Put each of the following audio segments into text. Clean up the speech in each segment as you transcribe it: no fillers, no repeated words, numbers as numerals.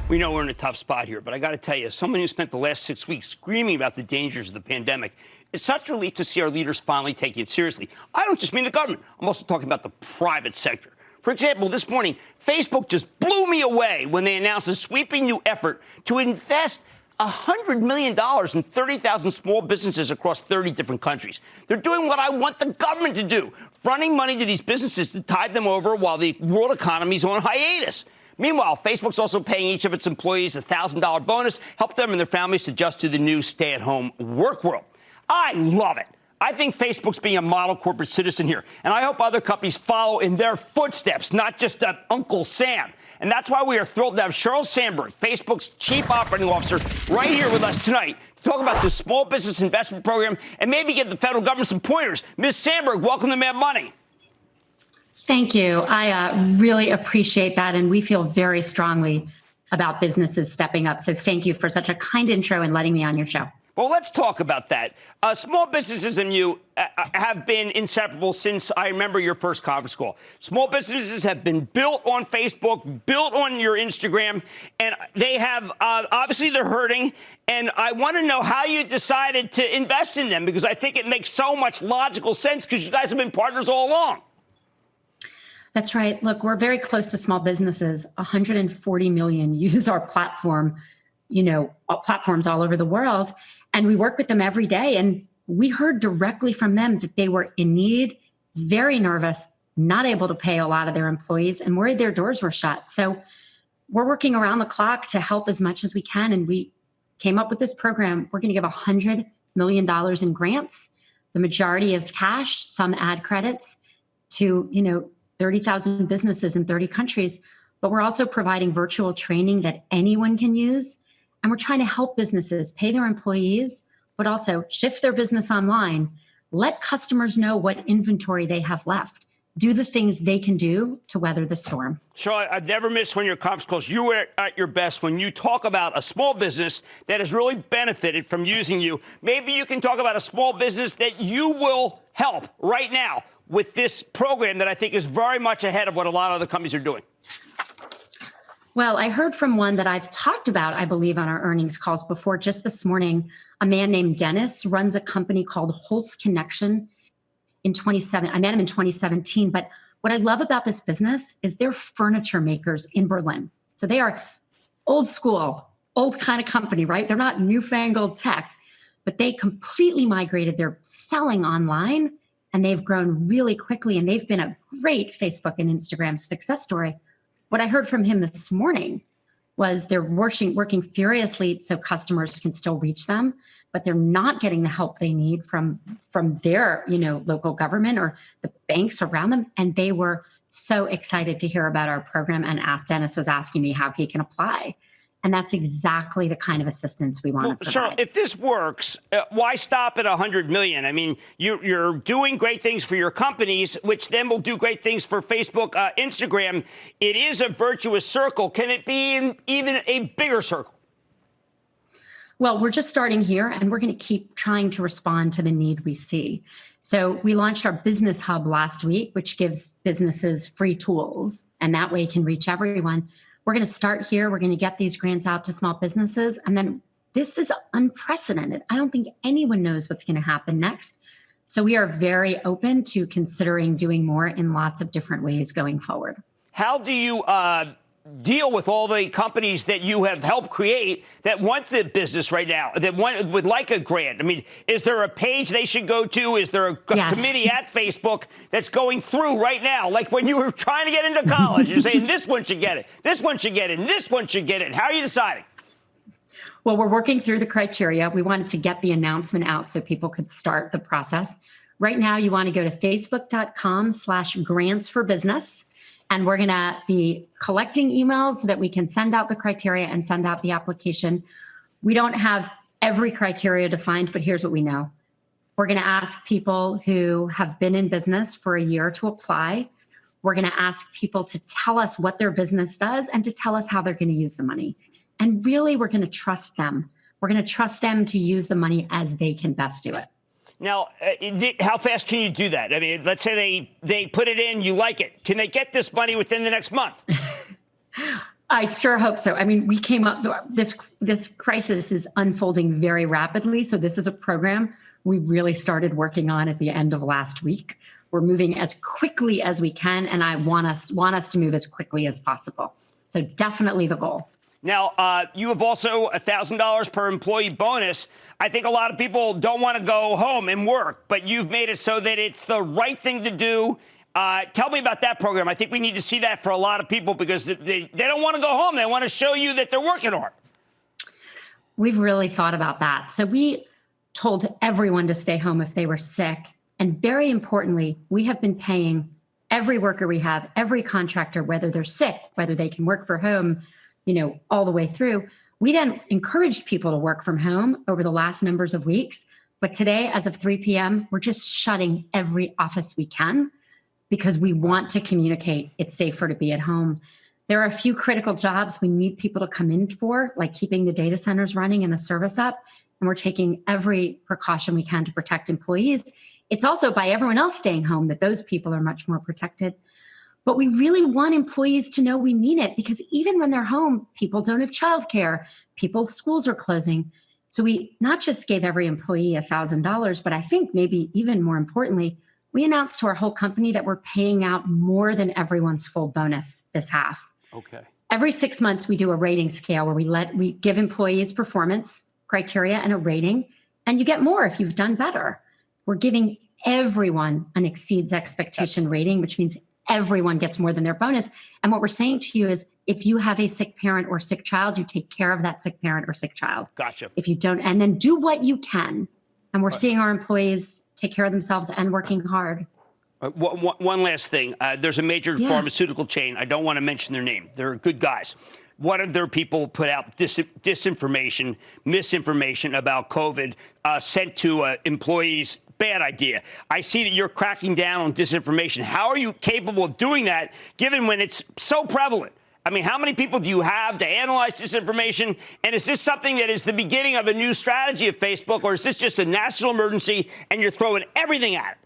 We know we're in a tough spot here, but I got to tell you, as someone who spent the last 6 weeks screaming about the dangers of the pandemic, it's such a relief to see our leaders finally taking it seriously. I don't just mean the government. I'm also talking about the private sector. For example, this morning, Facebook just blew me away when they announced a sweeping new effort to invest $100 million in 30,000 small businesses across 30 different countries. They're doing what I want the government to do, fronting money to these businesses to tide them over while the world economy is on hiatus. Meanwhile, Facebook's also paying each of its employees a $1,000 bonus, help them and their families adjust to the new stay-at-home work world. I love it. I think Facebook's being a model corporate citizen here, and I hope other companies follow in their footsteps, not just Uncle Sam. And that's why we are thrilled to have Sheryl Sandberg, Facebook's chief operating officer, right here with us tonight to talk about the small business investment program and maybe give the federal government some pointers. Ms. Sandberg, welcome to Mad Money. Thank you. I really appreciate that, and we feel very strongly about businesses stepping up. So thank you for such a kind intro and letting me on your show. Well, let's talk about that. Small businesses and you have been inseparable since I remember your first conference call. Small businesses have been built on Facebook, built on your Instagram, and they have obviously they're hurting. And I want to know how you decided to invest in them, because I think it makes so much logical sense because you guys have been partners all along. That's right. Look, we're very close to small businesses. 140 million use our platform, platforms all over the world. And we work with them every day. And we heard directly from them that they were in need, very nervous, not able to pay a lot of their employees, and worried their doors were shut. So we're working around the clock to help as much as we can. And we came up with this program. We're going to give $100 million in grants. The majority is cash, some ad credits to, 30,000 businesses in 30 countries, but we're also providing virtual training that anyone can use. And we're trying to help businesses pay their employees, but also shift their business online, let customers know what inventory they have left, do the things they can do to weather the storm. Sure, I've never missed one of your conference calls. You were at your best when you talk about a small business that has really benefited from using you. Maybe you can talk about a small business that you will help right now with this program that I think is very much ahead of what a lot of other companies are doing. Well, I heard from one that I've talked about, I believe, on our earnings calls before. Just this morning, a man named Dennis runs a company called Holtz Connection. I met him in 2017. But what I love about this business is they're furniture makers in Berlin. So they are old school, old kind of company, right? They're not newfangled tech, but they completely migrated. They're selling online, and they've grown really quickly. And they've been a great Facebook and Instagram success story. What I heard from him this morning was they're working furiously so customers can still reach them, but they're not getting the help they need from their, local government or the banks around them. And they were so excited to hear about our program and Dennis was asking me how he can apply. And that's exactly the kind of assistance we want to provide. Sure. If this works, why stop at 100 million? I mean, you're doing great things for your companies, which then will do great things for Facebook, Instagram. It is a virtuous circle. Can it be in even a bigger circle? Well, we're just starting here, and we're going to keep trying to respond to the need we see. So we launched our business hub last week, which gives businesses free tools, and that way you can reach everyone. We're going to start here. We're going to get these grants out to small businesses. And then this is unprecedented. I don't think anyone knows what's going to happen next. So we are very open to considering doing more in lots of different ways going forward. How do you deal with all the companies that you have helped create that want the business right now, that would like a grant? I mean, is there a page they should go to? Is there a committee at Facebook that's going through right now? Like when you were trying to get into college, you're saying this one should get it, this one should get it, and this one should get it. How are you deciding? Well, we're working through the criteria. We wanted to get the announcement out so people could start the process. Right now, you want to go to facebook.com/grants4business. And we're going to be collecting emails so that we can send out the criteria and send out the application. We don't have every criteria defined, but here's what we know. We're going to ask people who have been in business for a year to apply. We're going to ask people to tell us what their business does and to tell us how they're going to use the money. And really, we're going to trust them. We're going to trust them to use the money as they can best do it. Now, how fast can you do that? I mean, let's say they put it in, you like it. Can they get this money within the next month? I sure hope so. I mean, we came up, this crisis is unfolding very rapidly. So this is a program we really started working on at the end of last week. We're moving as quickly as we can, and I want us to move as quickly as possible. So definitely the goal. Now, you have also $1,000 per employee bonus. I think a lot of people don't want to go home and work, but you've made it so that it's the right thing to do. Tell me about that program. I think we need to see that for a lot of people because they don't want to go home. They want to show you that they're working hard. We've really thought about that. So we told everyone to stay home if they were sick. And very importantly, we have been paying every worker we have, every contractor, whether they're sick, whether they can work from home, all the way through. We then encouraged people to work from home over the last numbers of weeks. But today, as of 3 p.m., we're just shutting every office we can because we want to communicate it's safer to be at home. There are a few critical jobs we need people to come in for, like keeping the data centers running and the service up. And we're taking every precaution we can to protect employees. It's also by everyone else staying home that those people are much more protected. But we really want employees to know we mean it because even when they're home, people don't have childcare, people's schools are closing. So we not just gave every employee $1,000, but I think maybe even more importantly, we announced to our whole company that we're paying out more than everyone's full bonus this half. Okay. Every 6 months, we do a rating scale where we give employees performance criteria and a rating, and you get more if you've done better. We're giving everyone an exceeds expectation rating, which means everyone gets more than their bonus. And what we're saying to you is if you have a sick parent or sick child, you take care of that sick parent or sick child. Gotcha. If you don't, and then do what you can. And we're seeing our employees take care of themselves and working hard. One last thing. There's a major pharmaceutical chain. I don't want to mention their name. They're good guys. One of their people put out disinformation, misinformation about COVID sent to employees. Bad idea. I see that you're cracking down on disinformation. How are you capable of doing that, given when it's so prevalent? I mean, how many people do you have to analyze disinformation? And is this something that is the beginning of a new strategy of Facebook, or is this just a national emergency and you're throwing everything at it?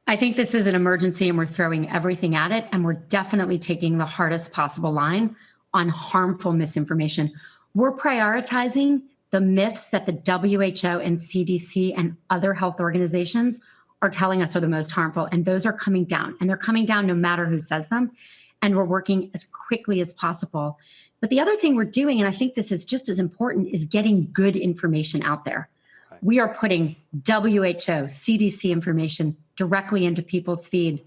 I think this is an emergency and we're throwing everything at it. And we're definitely taking the hardest possible line on harmful misinformation. We're prioritizing the myths that the WHO and CDC and other health organizations are telling us are the most harmful. And those are coming down. And they're coming down no matter who says them. And we're working as quickly as possible. But the other thing we're doing, and I think this is just as important, is getting good information out there. Right. We are putting WHO, CDC information directly into people's feed.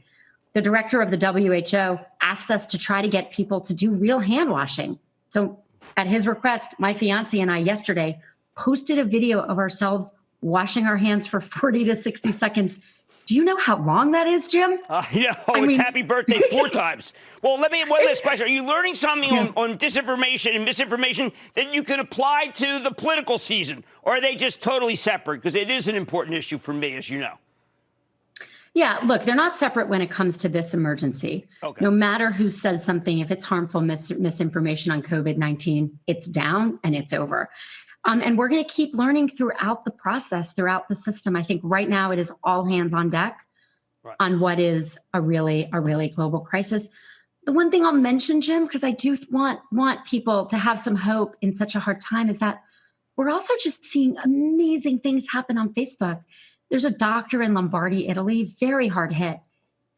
The director of the WHO asked us to try to get people to do real hand washing. So at his request, my fiance and I yesterday posted a video of ourselves washing our hands for 40 to 60 seconds. Do you know how long that is, Jim? It's happy birthday 4 times. Well, one last question. Are you learning something on disinformation and misinformation that you can apply to the political season? Or are they just totally separate? Because it is an important issue for me, as you know. Yeah, look, they're not separate when it comes to this emergency. Okay. No matter who says something, if it's harmful misinformation on COVID-19, it's down and it's over. And we're going to keep learning throughout the process, throughout the system. I think right now it is all hands on deck on what is a really global crisis. The one thing I'll mention, Jim, because I do want people to have some hope in such a hard time, is that we're also just seeing amazing things happen on Facebook. There's a doctor in Lombardy, Italy, very hard hit.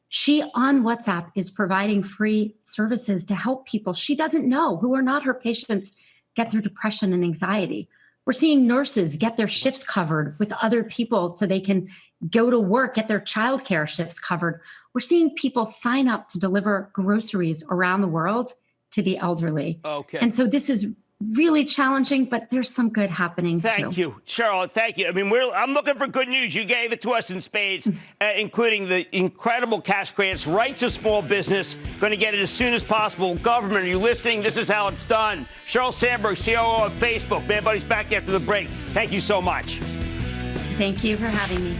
She on WhatsApp is providing free services to help people she doesn't know who are not her patients get through depression and anxiety. We're seeing nurses get their shifts covered with other people so they can go to work, get their childcare shifts covered. We're seeing people sign up to deliver groceries around the world to the elderly. Okay. And so this is really challenging, but there's some good happening too. Thank you, Cheryl. Thank you. I mean, I'm looking for good news. You gave it to us in spades, including the incredible cash grants right to small business. Going to get it as soon as possible. Government, are you listening? This is how it's done. Sheryl Sandberg, COO of Facebook. Man Buddy's back after the break. Thank you so much. Thank you for having me.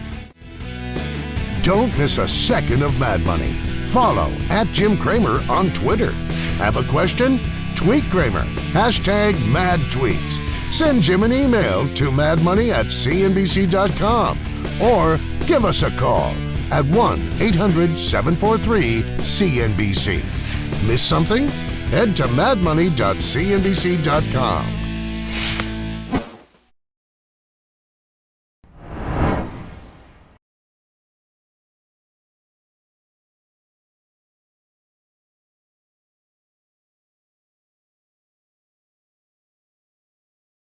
Don't miss a second of Mad Money. Follow @JimCramer on Twitter. Have a question? Tweet Kramer. #MadTweets. Send Jim an email to madmoney@cnbc.com or give us a call at 1-800-743-CNBC. Miss something? head to madmoney.cnbc.com.